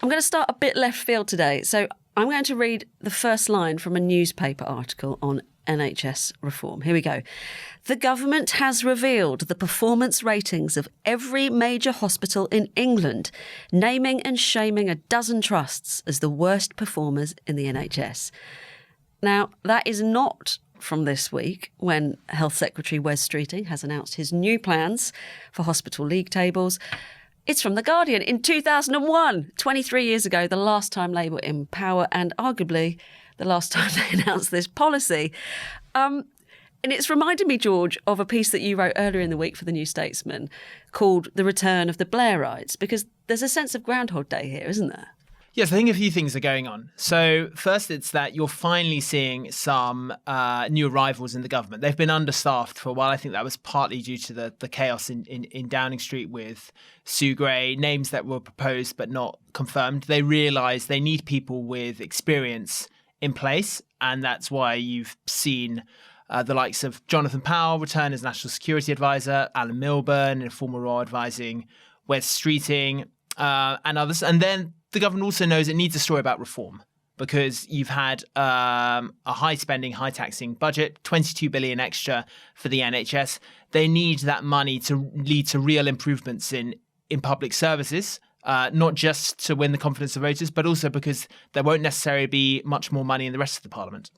I'm going to start a bit left field today. So I'm going to read the first line from a newspaper article on NHS reform. Here we go. The government has revealed the performance ratings of every major hospital in England, naming and shaming a dozen trusts as the worst performers in the NHS. Now, that is not from this week, when Health Secretary Wes Streeting has announced his new plans for hospital league tables. It's from The Guardian in 2001, 23 years ago, the last time Labour were in power and arguably the last time they announced this policy. And it's reminded me, George, of a piece that you wrote earlier in the week for the New Statesman called The Return of the Blairites, because there's a sense of Groundhog Day here, isn't there? Yes, I think a few things are going on. So first, it's that you're finally seeing some new arrivals in the government. They've been understaffed for a while. I think that was partly due to the chaos in Downing Street with Sue Gray, names that were proposed but not confirmed. They realised they need people with experience in place, and that's why you've seen the likes of Jonathan Powell return as National Security Advisor, Alan Milburn in a former role advising Wes Streeting, and others. And then the government also knows it needs a story about reform, because you've had a high-spending, high-taxing budget, 22 billion extra for the NHS. They need that money to lead to real improvements in public services, not just to win the confidence of voters, but also because there won't necessarily be much more money in the rest of the parliament.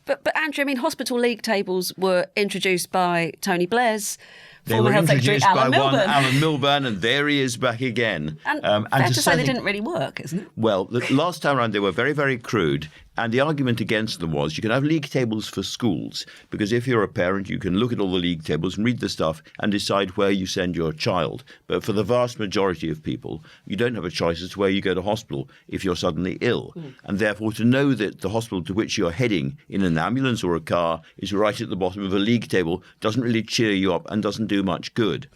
But Andrew, I mean, hospital league tables were introduced by Tony Blair's They former were Health Secretary, introduced by Alan Milburn. Alan Milburn, and there he is back again. And fair to say they didn't really work, isn't it? Well, the last time around they were very, very crude, and the argument against them was you can have league tables for schools, because if you're a parent, you can look at all the league tables and read the stuff and decide where you send your child. But for the vast majority of people, you don't have a choice as to where you go to hospital if you're suddenly ill. And therefore, to know that the hospital to which you're heading in an ambulance or a car is right at the bottom of a league table doesn't really cheer you up and doesn't do much good.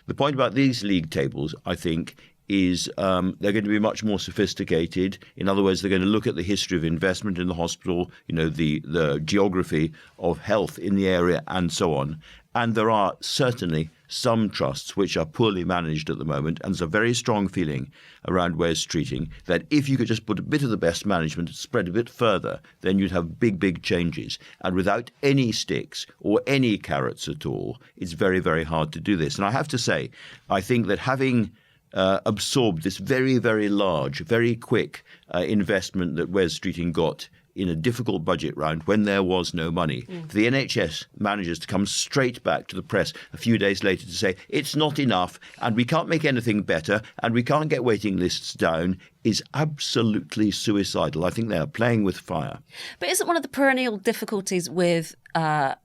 The point about these league tables, I think, is they're going to be much more sophisticated. In other words, they're going to look at the history of investment in the hospital, you know, the geography of health in the area and so on. And there are certainly some trusts which are poorly managed at the moment, and there's a very strong feeling around Wes Streeting that if you could just put a bit of the best management and spread a bit further, then you'd have big, big changes. And without any sticks or any carrots at all, it's very, very hard to do this. And I have to say, I think that having absorbed this very, very large, very quick investment that Wes Streeting got in a difficult budget round when there was no money, for the NHS managers to come straight back to the press a few days later to say it's not enough and we can't make anything better and we can't get waiting lists down is absolutely suicidal. I think they are playing with fire. But isn't one of the perennial difficulties with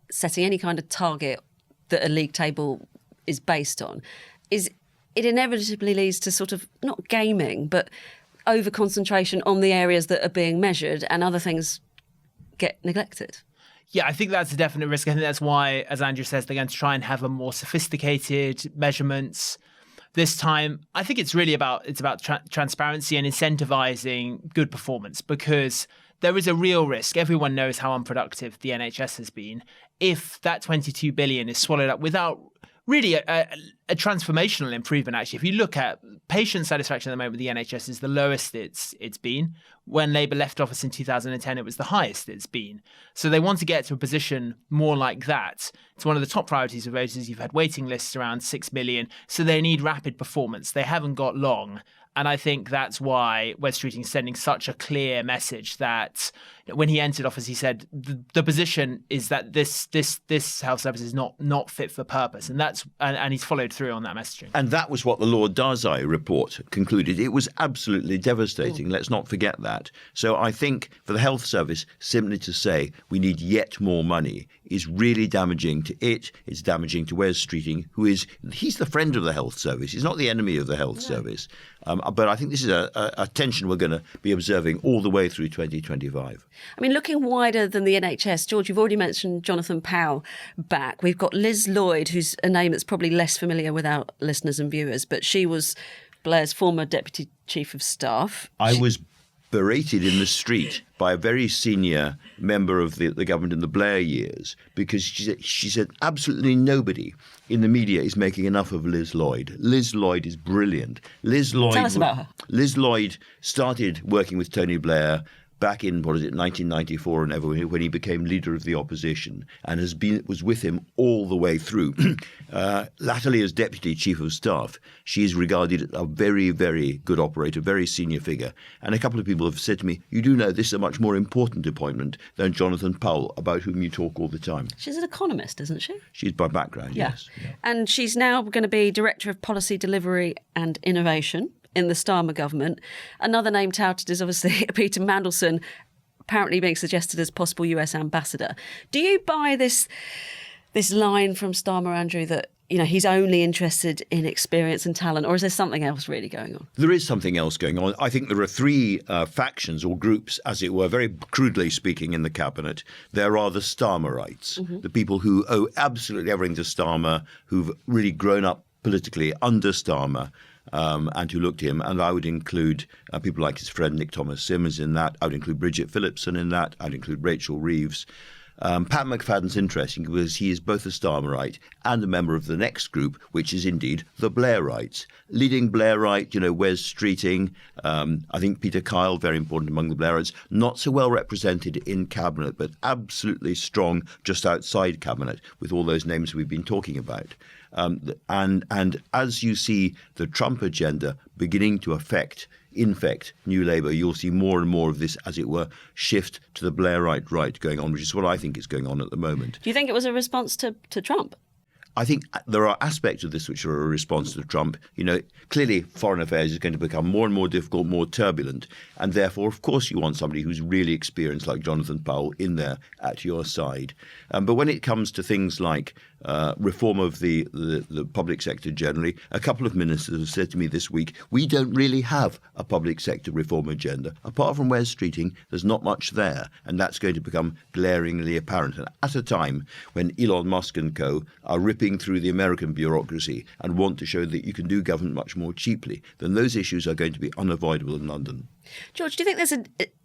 setting any kind of target that a league table is based on is it inevitably leads to sort of not gaming, but over-concentration on the areas that are being measured and other things get neglected? Yeah, I think that's a definite risk. I think that's why, as Andrew says, they're going to try and have a more sophisticated measurements. This time, I think it's really about transparency and incentivizing good performance, because there is a real risk. Everyone knows how unproductive the NHS has been. If that 22 billion is swallowed up without really a transformational improvement, actually. If you look at patient satisfaction at the moment with the NHS is the lowest it's been. When Labour left office in 2010, it was the highest it's been. So they want to get to a position more like that. It's one of the top priorities of voters. You've had waiting lists around 6 million. So they need rapid performance. They haven't got long. And I think that's why Wes Streeting is sending such a clear message that when he entered office, he said the position is that this health service is not fit for purpose, and he's followed through on that messaging. And that was what the Lord Darzai report concluded. It was absolutely devastating. Let's not forget that. So I think for the health service, simply to say we need yet more money is really damaging to it. It's damaging to Wes Streeting, he's the friend of the health service. He's not the enemy of the health service. But I think this is a tension we're going to be observing all the way through 2025. I mean, looking wider than the NHS, George, you've already mentioned Jonathan Powell back. We've got Liz Lloyd, who's a name that's probably less familiar with our listeners and viewers, but she was Blair's former Deputy Chief of Staff. I was berated in the street by a very senior member of the government in the Blair years because she said absolutely nobody in the media is making enough of Liz Lloyd. Liz Lloyd is brilliant. Tell us about her. Liz Lloyd started working with Tony Blair back in, 1994 and ever, when he became leader of the opposition, and was with him all the way through. Latterly, as Deputy Chief of Staff, she is regarded as a very, very good operator, very senior figure. And a couple of people have said to me, you do know this is a much more important appointment than Jonathan Powell, about whom you talk all the time. She's an economist, isn't she? She's by background, yes. Yeah. And she's now going to be Director of Policy Delivery and Innovation in the Starmer government. Another name touted is obviously Peter Mandelson, apparently being suggested as possible US ambassador. Do you buy this line from Starmer, Andrew, that he's only interested in experience and talent, or is there something else really going on? There is something else going on. I think there are three factions or groups, as it were, very crudely speaking, in the cabinet. There are the Starmerites, the people who owe absolutely everything to Starmer, who've really grown up politically under Starmer. And who looked to him, and I would include people like his friend Nick Thomas-Symonds in that. I would include Bridget Phillipson in that. I'd include Rachel Reeves. Pat McFadden's interesting because he is both a Starmerite and a member of the next group, which is indeed the Blairites. Leading Blairite, Wes Streeting, I think Peter Kyle, very important among the Blairites, not so well represented in cabinet, but absolutely strong just outside cabinet with all those names we've been talking about. And as you see the Trump agenda beginning to infect New Labour, you'll see more and more of this, as it were, shift to the Blairite right going on, which is what I think is going on at the moment. Do you think it was a response to Trump? I think there are aspects of this which are a response to Trump. Clearly foreign affairs is going to become more and more difficult, more turbulent. And therefore, of course, you want somebody who's really experienced like Jonathan Powell in there at your side. But when it comes to things like reform of the public sector generally, a couple of ministers have said to me this week, we don't really have a public sector reform agenda. Apart from Wes Streeting, there's not much there. And that's going to become glaringly apparent. And at a time when Elon Musk and co. are ripping through the American bureaucracy and want to show that you can do government much more cheaply, then those issues are going to be unavoidable in London. George, do you think there's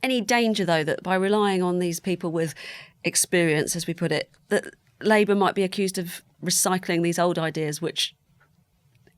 any danger, though, that by relying on these people with experience, as we put it, that Labour might be accused of recycling these old ideas, which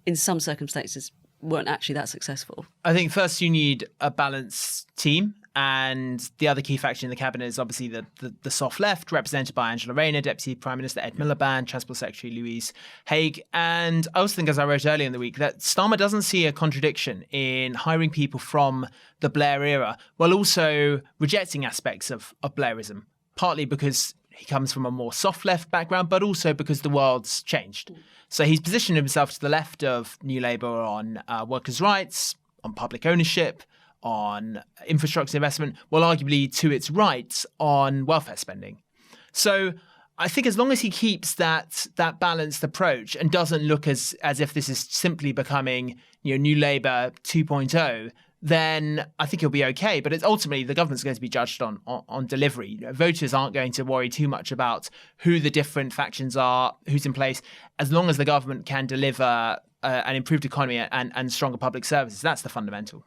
in some circumstances weren't actually that successful? I think first you need a balanced team. And the other key faction in the cabinet is obviously the soft left, represented by Angela Rayner, Deputy Prime Minister Ed Miliband, Transport Secretary Louise Haigh. And I also think, as I wrote earlier in the week, that Starmer doesn't see a contradiction in hiring people from the Blair era while also rejecting aspects of Blairism, partly because he comes from a more soft left background, but also because the world's changed. So he's positioned himself to the left of New Labour on workers' rights, on public ownership, on infrastructure investment, while arguably to its right on welfare spending. So I think as long as he keeps that balanced approach and doesn't look as if this is simply becoming New Labour 2.0, then I think he'll be okay. But it's ultimately the government's going to be judged on delivery. Voters aren't going to worry too much about who the different factions are, who's in place, as long as the government can deliver an improved economy and stronger public services. That's the fundamental.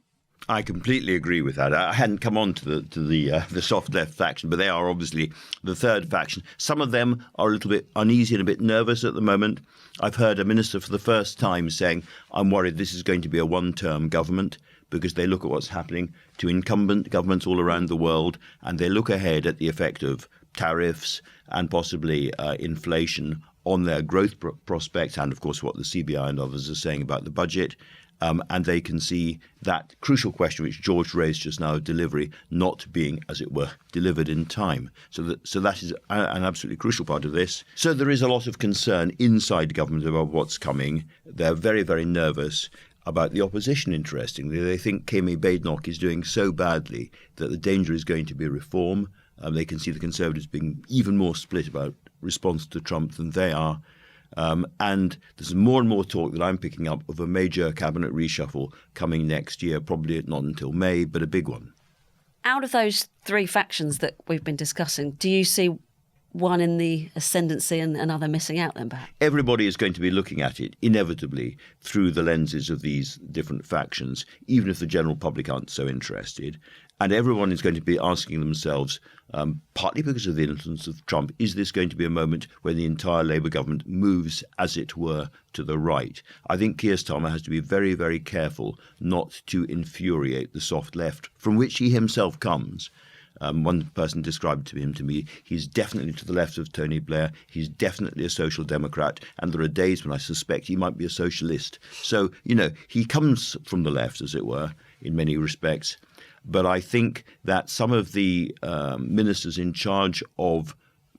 I completely agree with that. I hadn't come on to the soft left faction, but they are obviously the third faction. Some of them are a little bit uneasy and a bit nervous at the moment. I've heard a minister for the first time saying, I'm worried this is going to be a one-term government, because they look at what's happening to incumbent governments all around the world, and they look ahead at the effect of tariffs and possibly inflation on their growth prospects, and of course what the CBI and others are saying about the budget. And they can see that crucial question which George raised just now, delivery, not being, as it were, delivered in time. So that is an absolutely crucial part of this. So there is a lot of concern inside government about what's coming. They're very, very nervous about the opposition, interestingly. They think Kemi Badenoch is doing so badly that the danger is going to be reform. They can see the Conservatives being even more split about response to Trump than they are. And there's more and more talk that I'm picking up of a major cabinet reshuffle coming next year, probably not until May, but a big one. Out of those three factions that we've been discussing, do you see one in the ascendancy and another missing out then, perhaps? Everybody is going to be looking at it, inevitably, through the lenses of these different factions, even if the general public aren't so interested. And everyone is going to be asking themselves, partly because of the influence of Trump, is this going to be a moment when the entire Labour government moves, as it were, to the right? I think Keir Starmer has to be very, very careful not to infuriate the soft left, from which he himself comes. One person described him to me, he's definitely to the left of Tony Blair, he's definitely a social democrat, and there are days when I suspect he might be a socialist. So, he comes from the left, as it were, in many respects. But I think that some of the ministers in charge of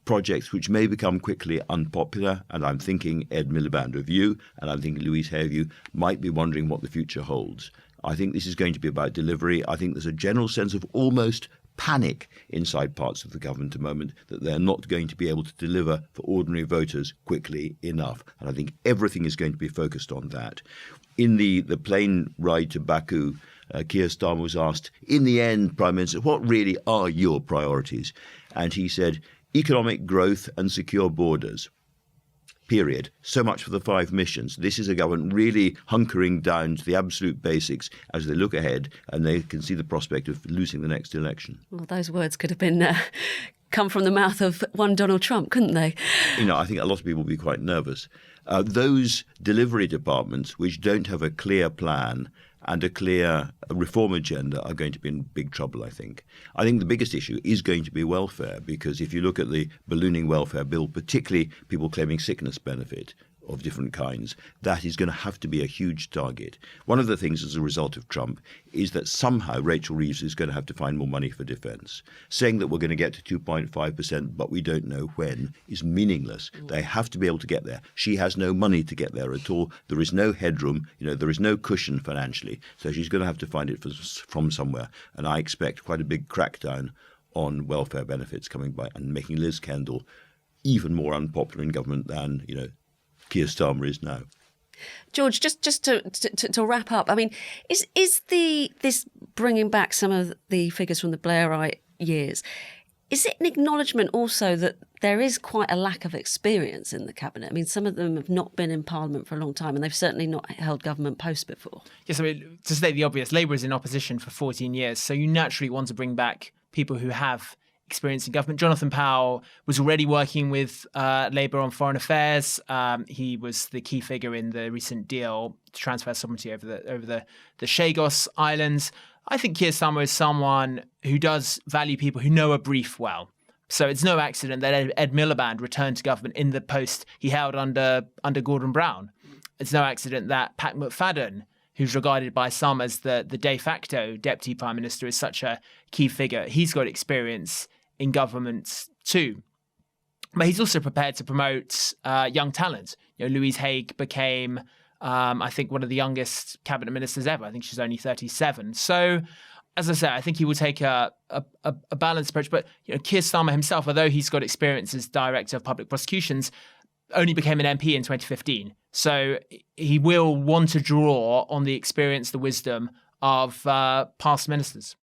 projects which may become quickly unpopular, and I'm thinking Ed Miliband of You, and I'm thinking Louise Hay of You, might be wondering what the future holds. I think this is going to be about delivery. I think there's a general sense of almost panic inside parts of the government at the moment that they're not going to be able to deliver for ordinary voters quickly enough. And I think everything is going to be focused on that. In the plane ride to Baku, Keir Starmer was asked, in the end, Prime Minister, what really are your priorities? And he said, economic growth and secure borders. Period. So much for the 5 missions. This is a government really hunkering down to the absolute basics as they look ahead, and they can see the prospect of losing the next election. Well, those words could have been come from the mouth of one Donald Trump, couldn't they? I think a lot of people will be quite nervous. Those delivery departments which don't have a clear plan and a clear reform agenda are going to be in big trouble, I think. I think the biggest issue is going to be welfare, because if you look at the ballooning welfare bill, particularly people claiming sickness benefit of different kinds, that is going to have to be a huge target. One of the things as a result of Trump is that somehow Rachel Reeves is going to have to find more money for defence. Saying that we're going to get to 2.5%, but we don't know when, is meaningless. They have to be able to get there. She has no money to get there at all. There is no headroom. There is no cushion financially. So she's going to have to find it from somewhere. And I expect quite a big crackdown on welfare benefits coming by and making Liz Kendall even more unpopular in government than, Keir Starmer is now. George, just to wrap up, I mean, is this bringing back some of the figures from the Blairite years? Is it an acknowledgement also that there is quite a lack of experience in the cabinet? I mean, some of them have not been in Parliament for a long time, and they've certainly not held government posts before. Yes, I mean, to state the obvious, Labour is in opposition for 14 years, so you naturally want to bring back people who have experience in government. Jonathan Powell was already working with Labour on foreign affairs. He was the key figure in the recent deal to transfer sovereignty over the Chagos Islands. I think Keir Starmer is someone who does value people who know a brief well. So it's no accident that Ed Miliband returned to government in the post he held under Gordon Brown. It's no accident that Pat McFadden, who's regarded by some as the de facto deputy prime minister, is such a key figure. He's got experience in government too. But he's also prepared to promote young talent. Louise Hay became, I think, one of the youngest cabinet ministers ever. I think she's only 37. So, as I said, I think he will take a balanced approach. But Keir Starmer himself, although he's got experience as Director of Public Prosecutions, only became an MP in 2015. So he will want to draw on the experience, the wisdom of past ministers.